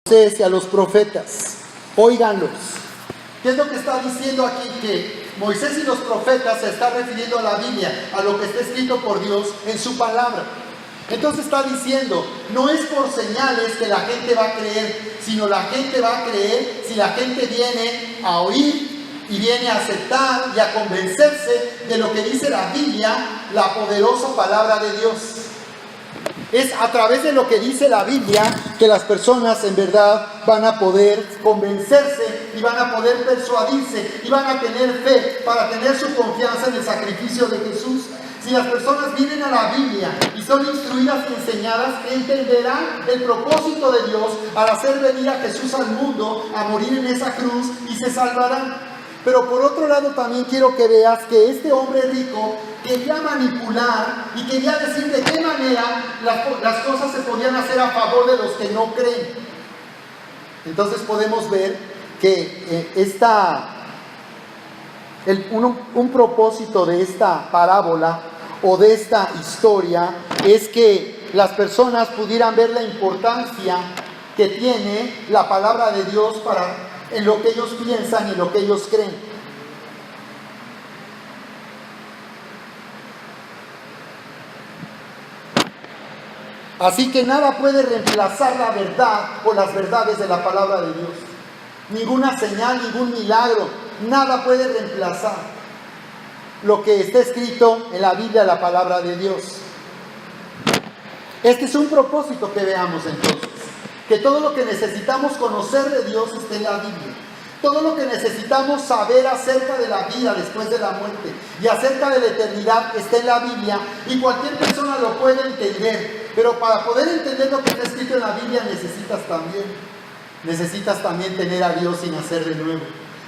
Moisés y a los profetas. Óiganlos. ¿Qué es lo que está diciendo aquí? Que Moisés y los profetas se está refiriendo a la Biblia, a lo que está escrito por Dios en su palabra. Entonces está diciendo, no es por señales que la gente va a creer, sino la gente va a creer si la gente viene a oír y viene a aceptar y a convencerse de lo que dice la Biblia, la poderosa palabra de Dios. Es a través de lo que dice la Biblia que las personas en verdad van a poder convencerse y van a poder persuadirse y van a tener fe para tener su confianza en el sacrificio de Jesús. Si las personas vienen a la Biblia y son instruidas y enseñadas, entenderán el propósito de Dios al hacer venir a Jesús al mundo a morir en esa cruz y se salvarán. Pero por otro lado también quiero que veas que este hombre rico quería manipular y quería decir de qué manera las cosas se podían hacer a favor de los que no creen. Entonces podemos ver que un propósito de esta parábola o de esta historia es que las personas pudieran ver la importancia que tiene la palabra de Dios en lo que ellos piensan y en lo que ellos creen. Así que nada puede reemplazar la verdad por las verdades de la palabra de Dios. Ninguna señal, ningún milagro, nada puede reemplazar lo que está escrito en la Biblia, la palabra de Dios. Este es un propósito que veamos entonces. Que todo lo que necesitamos conocer de Dios esté en la Biblia. Todo lo que necesitamos saber acerca de la vida después de la muerte y acerca de la eternidad esté en la Biblia y cualquier persona lo puede entender. Pero para poder entender lo que está escrito en la Biblia necesitas también tener a Dios y nacer de nuevo.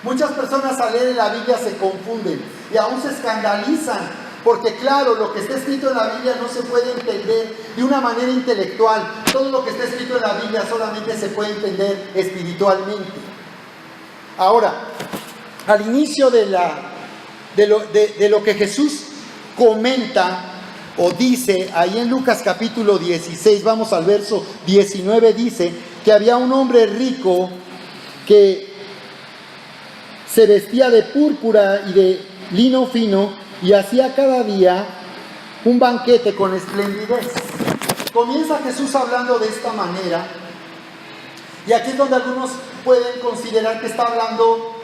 Muchas personas al leer en la Biblia se confunden y aún se escandalizan. Porque claro, lo que está escrito en la Biblia no se puede entender de una manera intelectual. Todo lo que está escrito en la Biblia solamente se puede entender espiritualmente. Ahora, al inicio de lo que Jesús comenta o dice ahí en Lucas capítulo 16, vamos al verso 19, dice que había un hombre rico que se vestía de púrpura y de lino fino y hacía cada día un banquete con esplendidez. Comienza Jesús hablando de esta manera, y aquí es donde algunos pueden considerar que está hablando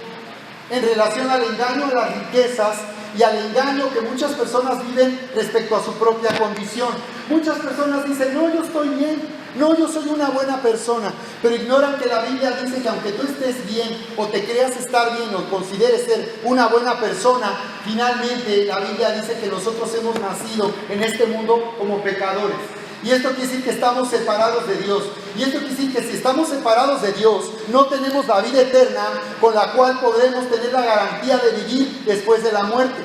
en relación al engaño de las riquezas y al engaño que muchas personas viven respecto a su propia condición. Muchas personas dicen, no, yo estoy bien, no, yo soy una buena persona, pero ignoran que la Biblia dice que aunque tú estés bien o te creas estar bien o consideres ser una buena persona, finalmente la Biblia dice que nosotros hemos nacido en este mundo como pecadores. Y esto quiere decir que estamos separados de Dios. Y esto quiere decir que si estamos separados de Dios, no tenemos la vida eterna con la cual podremos tener la garantía de vivir después de la muerte.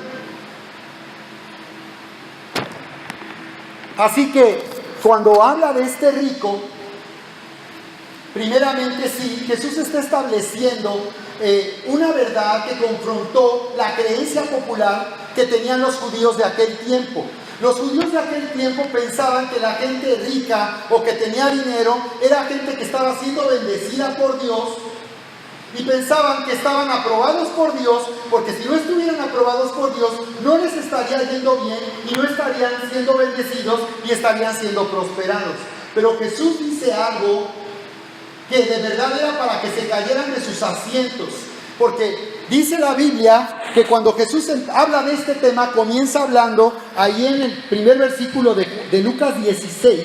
Así que cuando habla de este rico, primeramente sí, Jesús está estableciendo una verdad que confrontó la creencia popular que tenían los judíos de aquel tiempo. Los judíos de aquel tiempo pensaban que la gente rica o que tenía dinero era gente que estaba siendo bendecida por Dios y pensaban que estaban aprobados por Dios, porque si no estuvieran aprobados por Dios no les estaría yendo bien y no estarían siendo bendecidos y estarían siendo prosperados. Pero Jesús dice algo que de verdad era para que se cayeran de sus asientos, porque dice la Biblia que cuando Jesús habla de este tema, comienza hablando ahí en el primer versículo de Lucas 16,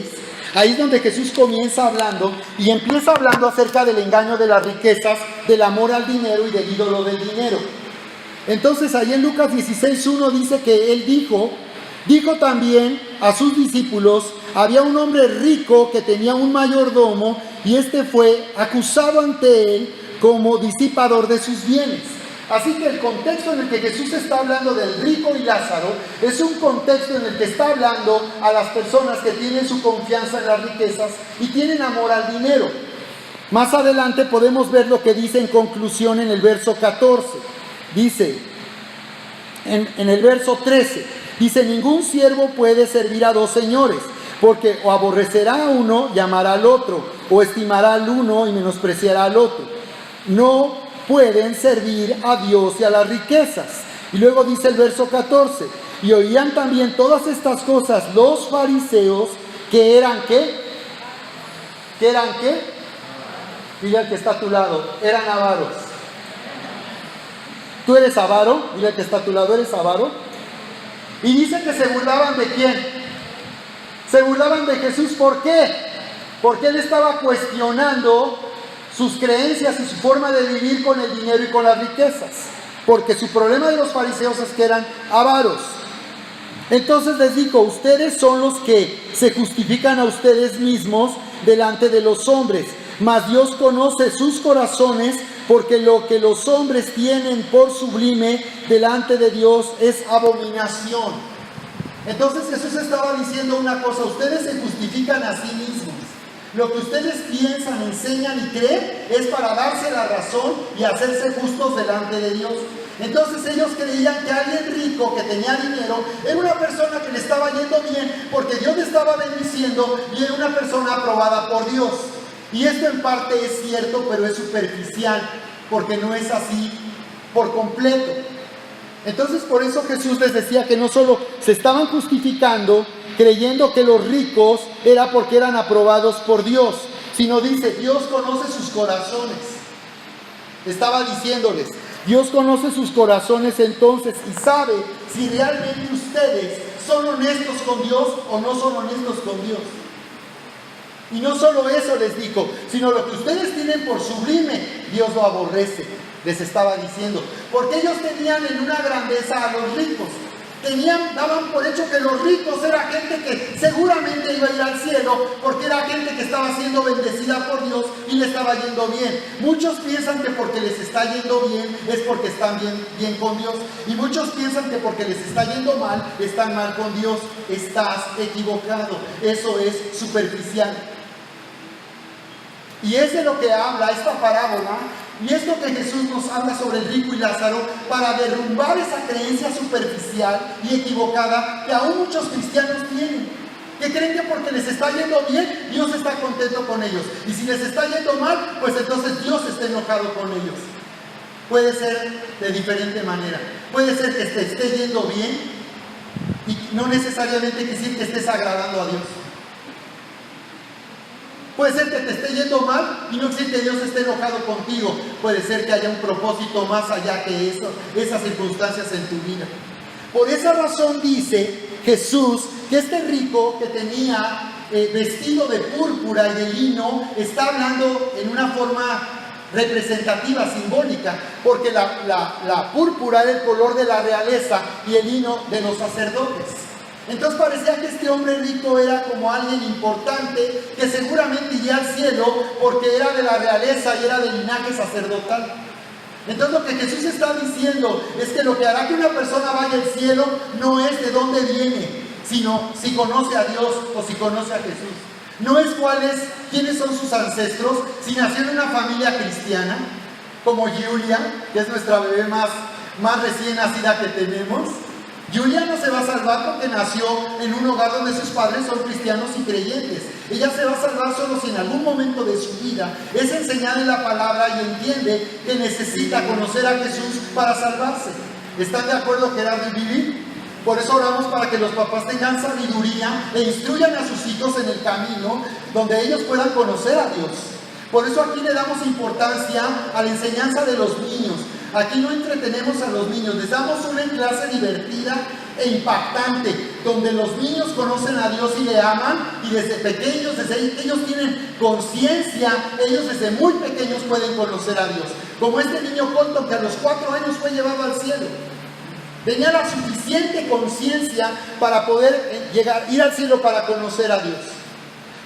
ahí es donde Jesús comienza hablando y empieza hablando acerca del engaño de las riquezas, del amor al dinero y del ídolo del dinero. Entonces ahí en Lucas 16:1 dice que él dijo también a sus discípulos, había un hombre rico que tenía un mayordomo y este fue acusado ante él como disipador de sus bienes. Así que el contexto en el que Jesús está hablando del rico y Lázaro es un contexto en el que está hablando a las personas que tienen su confianza en las riquezas y tienen amor al dinero. Más adelante podemos ver lo que dice en conclusión en el verso 14. Dice, en el verso 13, dice, ningún siervo puede servir a dos señores, porque o aborrecerá a uno y amará al otro, o estimará al uno y menospreciará al otro. No pueden servir a Dios y a las riquezas. Y luego dice el verso 14, y oían también todas estas cosas los fariseos, que eran ¿qué? ¿Que eran qué? Dile al que está a tu lado, eran avaros. ¿Tú eres avaro? Dile al que está a tu lado, ¿eres avaro? Y dice que se burlaban ¿de quién? Se burlaban de Jesús. ¿Por qué? Porque él estaba cuestionando sus creencias y su forma de vivir con el dinero y con las riquezas. Porque su problema de los fariseos es que eran avaros. Entonces les digo, ustedes son los que se justifican a ustedes mismos delante de los hombres, mas Dios conoce sus corazones, porque lo que los hombres tienen por sublime delante de Dios es abominación. Entonces Jesús estaba diciendo una cosa: ustedes se justifican a sí mismos. Lo que ustedes piensan, enseñan y creen es para darse la razón y hacerse justos delante de Dios. Entonces ellos creían que alguien rico que tenía dinero era una persona que le estaba yendo bien porque Dios le estaba bendiciendo y era una persona aprobada por Dios. Y esto en parte es cierto, pero es superficial, porque no es así por completo. Entonces por eso Jesús les decía que no solo se estaban justificando creyendo que los ricos era porque eran aprobados por Dios, sino dice, Dios conoce sus corazones. Estaba diciéndoles, Dios conoce sus corazones entonces y sabe si realmente ustedes son honestos con Dios o no son honestos con Dios. Y no solo eso les dijo, sino lo que ustedes tienen por sublime, Dios lo aborrece, les estaba diciendo. Porque ellos tenían en una grandeza a los ricos. Daban por hecho que los ricos era gente que seguramente iba a ir al cielo, porque era gente que estaba siendo bendecida por Dios y le estaba yendo bien. Muchos piensan que porque les está yendo bien es porque están bien con Dios, y muchos piensan que porque les está yendo mal, están mal con Dios. Estás equivocado, eso es superficial. Y es de lo que habla esta parábola. Y esto que Jesús nos habla sobre el rico y Lázaro, para derrumbar esa creencia superficial y equivocada que aún muchos cristianos tienen, que creen que porque les está yendo bien, Dios está contento con ellos, y si les está yendo mal, pues entonces Dios está enojado con ellos. Puede ser de diferente manera. Puede ser que te esté yendo bien y no necesariamente decir que estés agradando a Dios. Puede ser que te esté yendo mal y no decir que Dios esté enojado contigo. Puede ser que haya un propósito más allá que esas circunstancias en tu vida. Por esa razón dice Jesús que este rico que tenía vestido de púrpura y de lino está hablando en una forma representativa, simbólica, porque la púrpura era el color de la realeza y el lino de los sacerdotes. Entonces parecía que este hombre rico era como alguien importante que seguramente iría al cielo porque era de la realeza y era de linaje sacerdotal. Entonces lo que Jesús está diciendo es que lo que hará que una persona vaya al cielo no es de dónde viene, sino si conoce a Dios o si conoce a Jesús. No es quiénes son sus ancestros, si nació en una familia cristiana, como Julia, que es nuestra bebé más recién nacida que tenemos. Julia no se va a salvar porque nació en un hogar donde sus padres son cristianos y creyentes. Ella se va a salvar solo si en algún momento de su vida es enseñada en la palabra y entiende que necesita conocer a Jesús para salvarse. ¿Están de acuerdo, Gerardo y Vivi? Por eso oramos para que los papás tengan sabiduría e instruyan a sus hijos en el camino donde ellos puedan conocer a Dios. Por eso aquí le damos importancia a la enseñanza de los niños. Aquí no entretenemos a los niños, les damos una clase divertida e impactante, donde los niños conocen a Dios y le aman, y desde pequeños, desde que ellos tienen conciencia, ellos desde muy pequeños pueden conocer a Dios. Como este niño Colton, que a los 4 años fue llevado al cielo. Tenía la suficiente conciencia para poder ir al cielo para conocer a Dios.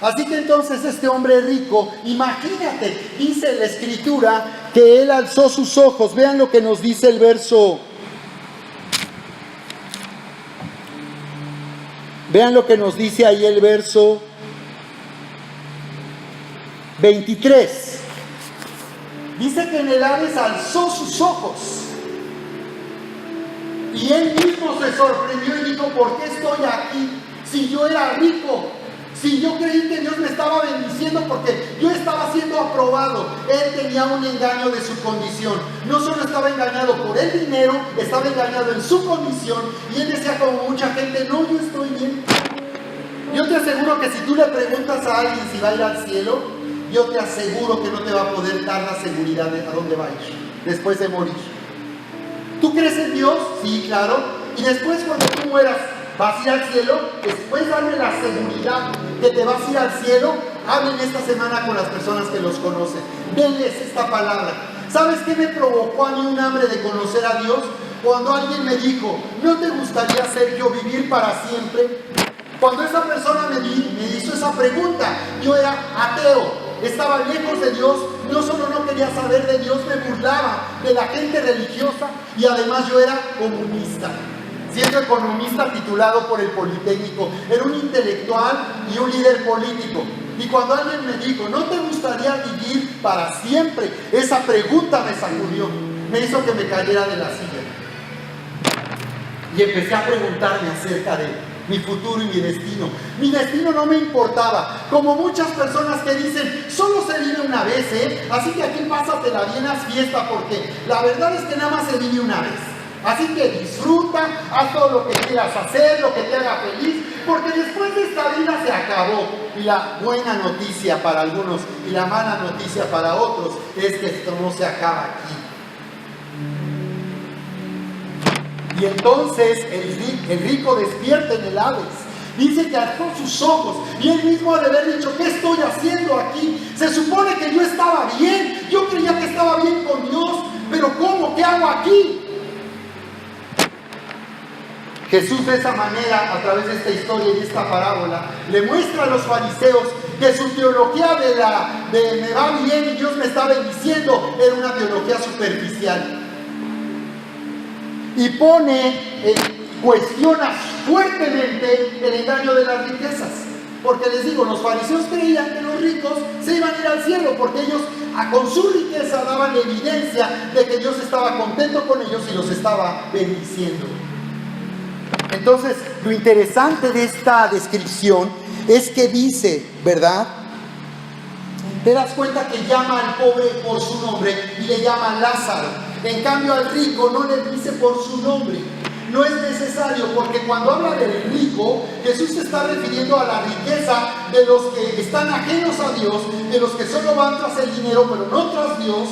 Así que entonces este hombre rico, imagínate, dice la escritura que él alzó sus ojos. Vean lo que nos dice el verso. Vean lo que nos dice ahí el verso 23. Dice que en el Hades alzó sus ojos. Y él mismo se sorprendió y dijo, ¿por qué estoy aquí si yo era rico? Sí, yo creí que Dios me estaba bendiciendo porque yo estaba siendo aprobado. Él tenía un engaño de su condición. No solo estaba engañado por el dinero, estaba engañado en su condición. Y él decía como mucha gente, no, yo estoy bien. Yo te aseguro que si tú le preguntas a alguien si va a ir al cielo, yo te aseguro que no te va a poder dar la seguridad de a dónde va a ir después de morir. ¿Tú crees en Dios? Sí, claro. Y después cuando tú mueras, ¿vas a ir al cielo? Después darme la seguridad que te vas a ir al cielo. Hablen esta semana con las personas que los conocen. Denles esta palabra. ¿Sabes qué me provocó a mí un hambre de conocer a Dios? Cuando alguien me dijo, ¿no te gustaría ser yo vivir para siempre? Cuando esa persona me hizo esa pregunta, yo era ateo. Estaba lejos de Dios, no solo no quería saber de Dios, me burlaba de la gente religiosa y además yo era comunista. Siendo economista titulado por el Politécnico, era un intelectual y un líder político. Y cuando alguien me dijo, ¿no te gustaría vivir para siempre? Esa pregunta me sacudió, me hizo que me cayera de la silla. Y empecé a preguntarme acerca de mi futuro y mi destino. Mi destino no me importaba, como muchas personas que dicen, solo se vive una vez, así que aquí pásatela bien, haz fiesta, porque la verdad es que nada más se vive una vez. Así que disfruta, haz todo lo que quieras hacer, lo que te haga feliz, porque después de esta vida se acabó. Y la buena noticia para algunos y la mala noticia para otros es que esto no se acaba aquí. Y entonces el rico despierta en el Hades. Dice que alzó sus ojos y él mismo ha de haber dicho, ¿qué estoy haciendo aquí? Se supone que yo estaba bien, yo creía que estaba bien con Dios, pero ¿cómo? ¿Qué hago aquí? Jesús de esa manera, a través de esta historia y de esta parábola, le muestra a los fariseos que su teología de me va bien y Dios me está bendiciendo era una teología superficial. Y cuestiona fuertemente el engaño de las riquezas. Porque les digo, los fariseos creían que los ricos se iban a ir al cielo, porque ellos con su riqueza daban evidencia de que Dios estaba contento con ellos y los estaba bendiciendo. Entonces, lo interesante de esta descripción es que dice, ¿verdad? Te das cuenta que llama al pobre por su nombre y le llama Lázaro. En cambio al rico no le dice por su nombre. No es necesario, porque cuando habla del rico, Jesús se está refiriendo a la riqueza de los que están ajenos a Dios, de los que solo van tras el dinero, pero no tras Dios.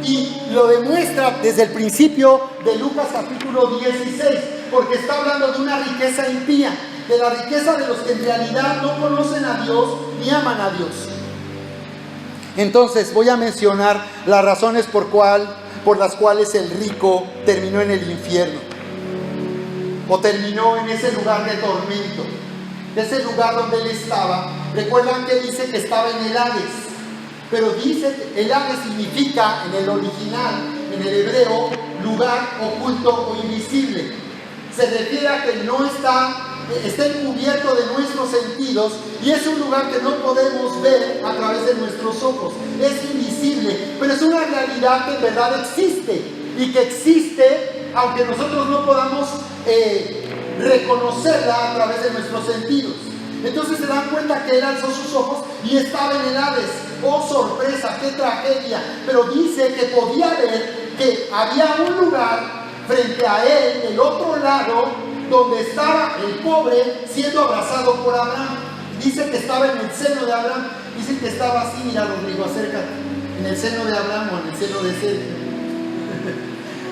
Y lo demuestra desde el principio de Lucas capítulo 16, porque está hablando de una riqueza impía, de la riqueza de los que en realidad no conocen a Dios ni aman a Dios. Entonces voy a mencionar las razones por las cuales el rico terminó en el infierno, o terminó en ese lugar de tormento, de ese lugar donde él estaba. Recuerdan que dice que estaba en el Hades, pero dice que el Hades significa en el original, en el hebreo, lugar oculto o invisible. Se refiere a que no está encubierto de nuestros sentidos y es un lugar que no podemos ver a través de nuestros ojos. Es invisible, pero es una realidad que en verdad existe y que existe aunque nosotros no podamos reconocerla a través de nuestros sentidos. Entonces se dan cuenta que él alzó sus ojos y estaba en el Hades. ¡Oh, sorpresa! ¡Qué tragedia! Pero dice que podía ver que había un lugar frente a él, del otro lado, donde estaba el pobre siendo abrazado por Abraham. Dice que estaba en el seno de Abraham. Dice que estaba así, mira Rodrigo, acércate. En el seno de Abraham o en el seno de Sergio.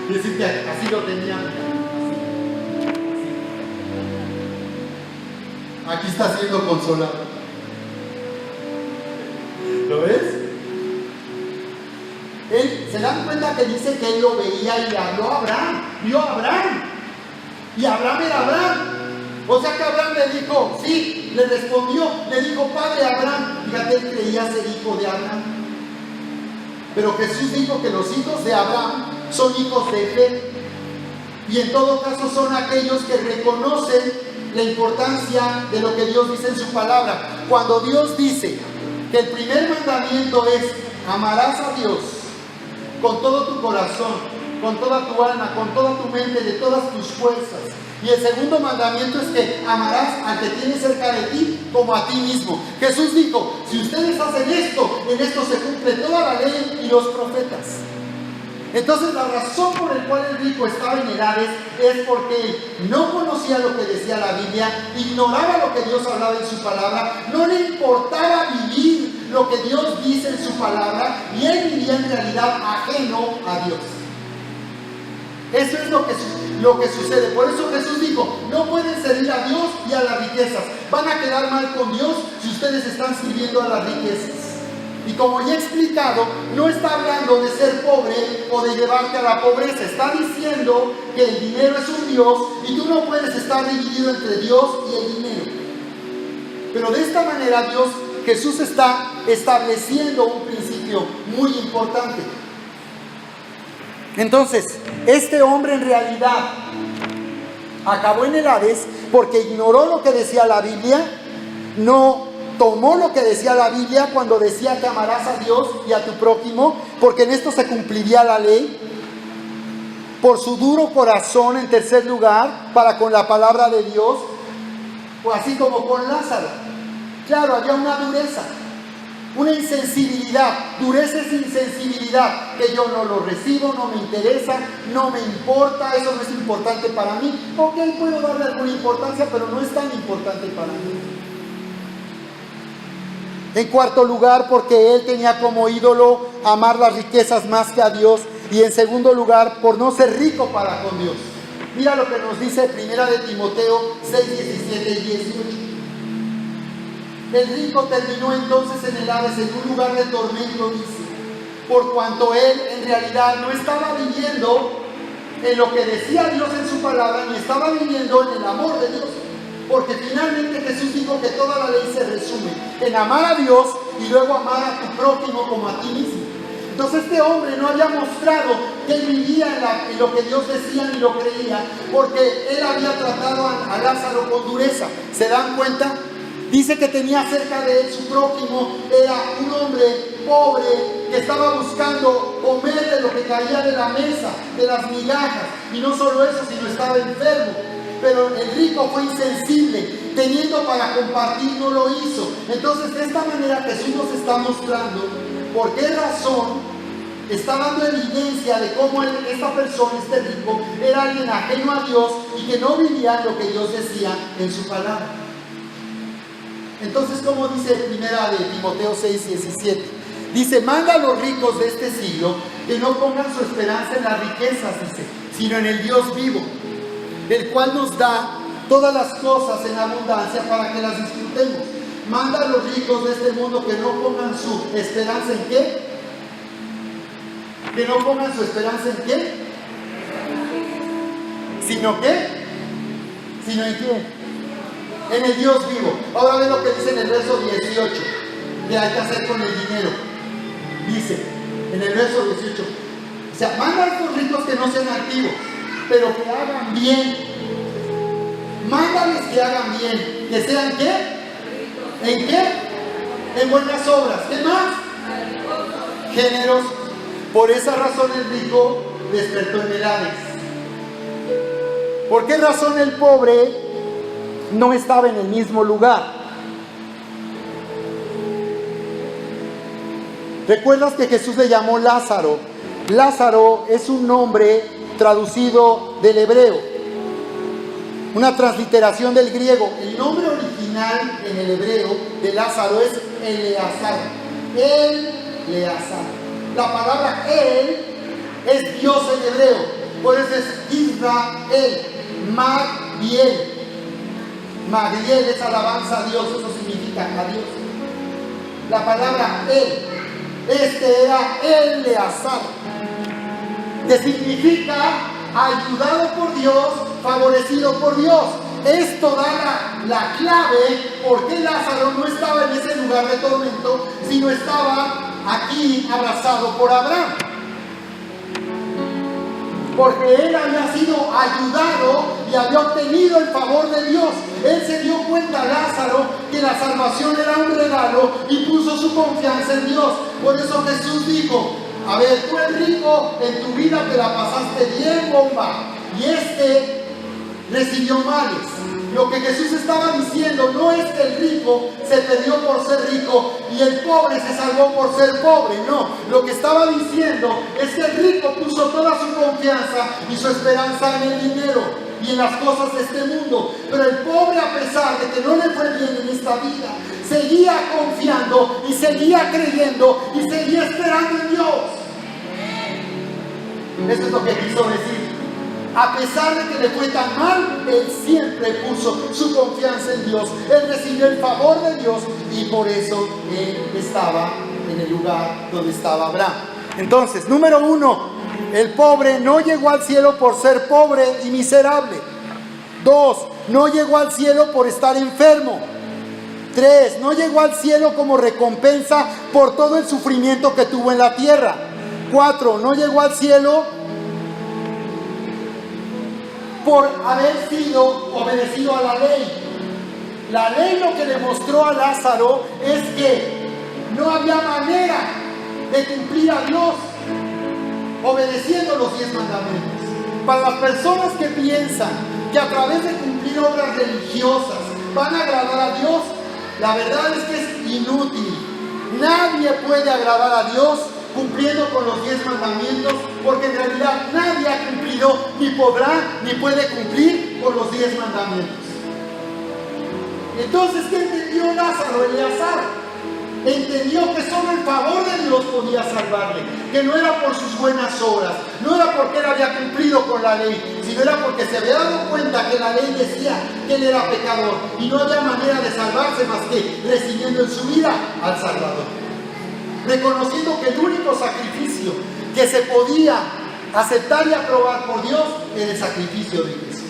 Dice que así lo tenían. Aquí está siendo consolado. ¿Lo ves? Él, se dan cuenta que dice que él lo veía y le habló a Abraham. Vio a Abraham. Y Abraham era Abraham. O sea que Abraham le dijo, sí, le respondió, le dijo, padre Abraham. Fíjate, él creía ser hijo de Abraham. Pero Jesús dijo que los hijos de Abraham son hijos de fe. Y en todo caso son aquellos que reconocen la importancia de lo que Dios dice en su palabra. Cuando Dios dice que el primer mandamiento es amarás a Dios con todo tu corazón, con toda tu alma, con toda tu mente, de todas tus fuerzas Y el segundo mandamiento es que amarás al que tiene cerca de ti como a ti mismo. Jesús dijo, si ustedes hacen esto, en esto se cumple toda la ley y los profetas. Entonces la razón por la cual el rico estaba en Hades es porque él no conocía lo que decía la Biblia, ignoraba lo que Dios hablaba en su palabra, no le importaba vivir lo que Dios dice en su palabra y él vivía en realidad ajeno a Dios. Eso es lo que sucede. Por eso Jesús dijo, no pueden servir a Dios y a las riquezas. Van a quedar mal con Dios si ustedes están sirviendo a las riquezas. Y como ya he explicado, no está hablando de ser pobre o de llevarte a la pobreza. Está diciendo que el dinero es un Dios y tú no puedes estar dividido entre Dios y el dinero. Pero de esta manera Jesús está estableciendo un principio muy importante. Entonces, este hombre en realidad acabó en el Hades porque ignoró lo que decía la Biblia, no tomó lo que decía la Biblia cuando decía que amarás a Dios y a tu prójimo, porque en esto se cumpliría la ley. Por su duro corazón, en tercer lugar, para con la palabra de Dios, pues así como con Lázaro. Claro, había una dureza, una insensibilidad. Dureza es insensibilidad, que yo no lo recibo, no me interesa, no me importa, eso no es importante para mí. Ok, puedo darle alguna importancia, pero no es tan importante para mí. En cuarto lugar, porque él tenía como ídolo amar las riquezas más que a Dios. Y en segundo lugar, por no ser rico para con Dios. Mira lo que nos dice 1 de Timoteo 6, 17 y 18. El rico terminó entonces en el Hades, en un lugar de tormento, dice, por cuanto él en realidad no estaba viviendo en lo que decía Dios en su palabra, ni estaba viviendo en el amor de Dios. Porque finalmente Jesús dijo que toda la ley se resume en amar a Dios y luego amar a tu prójimo como a ti mismo. Entonces este hombre no había mostrado que él vivía en lo que Dios decía ni lo creía, porque él había tratado a Lázaro con dureza. ¿Se dan cuenta? Dice que tenía cerca de él su prójimo, era un hombre pobre que estaba buscando comer de lo que caía de la mesa, de las migajas. Y no solo eso, sino estaba enfermo. Pero el rico fue insensible, teniendo para compartir no lo hizo. Entonces de esta manera Jesús nos está mostrando por qué razón está dando evidencia de cómo esta persona, este rico, era alguien ajeno a Dios y que no vivía lo que Dios decía en su palabra. Entonces, como dice 1 de Timoteo 6, 17, dice, manda a los ricos de este siglo que no pongan su esperanza en las riquezas, dice, sino en el Dios vivo, el cual nos da todas las cosas en abundancia para que las disfrutemos. Manda a los ricos de este mundo que no pongan su esperanza en ¿qué? Que no pongan su esperanza en ¿qué? ¿Sino qué? ¿Sino en quién? En el Dios vivo. Ahora ve lo que dice en el verso 18, que hay que hacer con el dinero. Dice, en el verso 18, o sea, manda a estos ricos que no sean activos, pero que hagan bien. Mándales que hagan bien. ¿Que sean qué? ¿En qué? En buenas obras. ¿Qué más? Generosos. Por esa razón el rico despertó en el Hades. ¿Por qué razón el pobre no estaba en el mismo lugar? ¿Recuerdas que Jesús le llamó Lázaro? Lázaro es un nombre traducido del hebreo, una transliteración del griego. El nombre original en el hebreo de Lázaro es Eleazar. Eleazar. La palabra El es Dios en hebreo, por eso es Israel. Magdiel. Magdiel es alabanza a Dios, eso significa a Dios. La palabra este era Eleazar, que significa ayudado por Dios, favorecido por Dios. Esto da la clave por qué Lázaro no estaba en ese lugar de tormento, sino estaba aquí abrazado por Abraham. Porque él había sido ayudado y había obtenido el favor de Dios. Él se dio cuenta, Lázaro, que la salvación era un regalo y puso su confianza en Dios. Por eso Jesús dijo, a ver, tú eres rico, en tu vida te la pasaste bien bomba. Y recibió males. Lo que Jesús estaba diciendo no es que el rico se perdió por ser rico y el pobre se salvó por ser pobre, no. Lo que estaba diciendo es que el rico puso toda su confianza y su esperanza en el dinero y en las cosas de este mundo. Pero el pobre, a pesar de que no le fue bien en esta vida, seguía confiando y seguía creyendo y seguía esperando en Dios. Eso es lo que quiso decir. A pesar de que le fue tan mal, él siempre puso su confianza en Dios. Él recibió el favor de Dios y por eso él estaba en el lugar donde estaba Abraham. Entonces, número 1, el pobre no llegó al cielo por ser pobre y miserable. 2, no llegó al cielo por estar enfermo. 3, no llegó al cielo como recompensa por todo el sufrimiento que tuvo en la tierra. 4, no llegó al cielo por haber sido obedecido a la ley. La ley lo que le mostró a Lázaro es que no había manera de cumplir a Dios obedeciendo los 10 mandamientos. Para las personas que piensan que a través de cumplir obras religiosas van a agradar a Dios, la verdad es que es inútil. Nadie puede agradar a Dios cumpliendo con los 10 mandamientos, porque en realidad nadie ha cumplido, ni podrá, ni puede cumplir con los 10 mandamientos. Entonces, ¿qué entendió Lázaro, Eleazar? Entendió que solo el favor de Dios podía salvarle, que no era por sus buenas obras, no era porque él había cumplido con la ley, sino era porque se había dado cuenta que la ley decía que él era pecador y no había manera de salvarse más que recibiendo en su vida al Salvador. Reconociendo que el único sacrificio que se podía aceptar y aprobar por Dios era el sacrificio de Jesús.